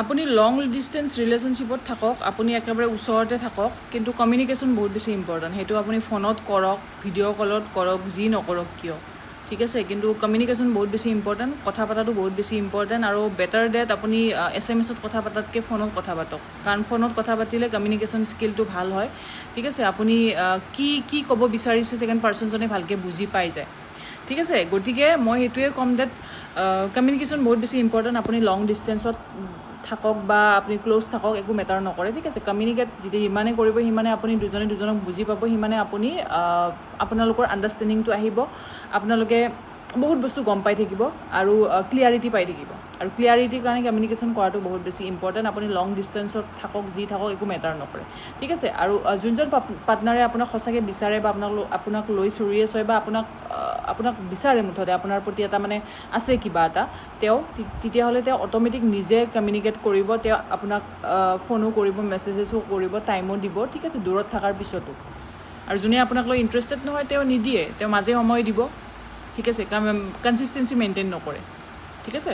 আপুনি লং ডিষ্টেঞ্চ ৰিলেশ্যনশ্বিপত থাকক, আপুনি একেবাৰে ওচৰতে থাকক, কিন্তু কমিউনিকেশ্যন বহুত বেছি ইম্পৰ্টেণ্ট। সেইটো আপুনি ফোনত কৰক, ভিডিঅ' কলত কৰক, যি নকৰক কিয়, ঠিক আছে। কিন্তু কমিউনিকেশ্যন বহুত বেছি ইম্পৰ্টেণ্ট, কথা পতাটো বহুত বেছি ইম্পৰ্টেণ্ট। আৰু বেটাৰ ডেট আপুনি SMS-ত কথা পাতাতকৈ ফোনত কথা পাতক, কাৰণ ফোনত কথা পাতিলে কমিউনিকেশ্যন স্কিলটো ভাল হয়, ঠিক আছে। আপুনি কি ক'ব বিচাৰিছে ছেকেণ্ড পাৰ্চনজনে ভালকৈ বুজি পাই যায়, ঠিক আছে। গতিকে মই সেইটোৱে ক'ম ডেট কমিউনিকেশ্যন বহুত বেছি ইম্পৰ্টেণ্ট। আপুনি লং ডিষ্টেঞ্চত থাকক বা আপুনি ক্ল'জ থাকক, একো মেটাৰ নকৰে, ঠিক আছে। কমিউনিকেট যিমানে কৰিব সিমানে আপুনি দুজনে দুজনক বুজি পাব, সিমানে আপুনি আপোনালোকৰ আণ্ডাৰষ্টেণ্ডিংটো আহিব, আপোনালোকে বহুত বস্তু গম পাই থাকিব আৰু ক্লিয়াৰিটি পাই থাকিব। আৰু ক্লিয়াৰিটিৰ কাৰণে কমিউনিকেশ্যন কৰাটো বহুত বেছি ইম্পৰ্টেণ্ট। আপুনি লং ডিষ্টেঞ্চত থাকক, যি থাকক, একো মেটাৰ নকৰে, ঠিক আছে। আৰু যোনজন পাৰ্টনাৰে আপোনাক সঁচাকৈ বিচাৰে বা আপোনাক লৈ চিৰিয়াছ হয় বা আপোনাক বিচাৰে, মুঠতে আপোনাৰ প্ৰতি এটা মানে আছে কিবা এটা, তেতিয়াহ'লে তেওঁ অট'মেটিক নিজে কমিউনিকেট কৰিব, তেওঁ আপোনাক ফোনো কৰিব, মেছেজেছো কৰিব, টাইমো দিব, ঠিক আছে, দূৰত থকাৰ পিছতো। আৰু যোনে আপোনাক লৈ ইণ্টাৰেষ্টেড নহয় তেওঁ নিদিয়ে, তেওঁ মাজে সময় দিব, ঠিক আছে, কনচিষ্টেঞ্চি মেইনটেইন নকৰে, ঠিক আছে।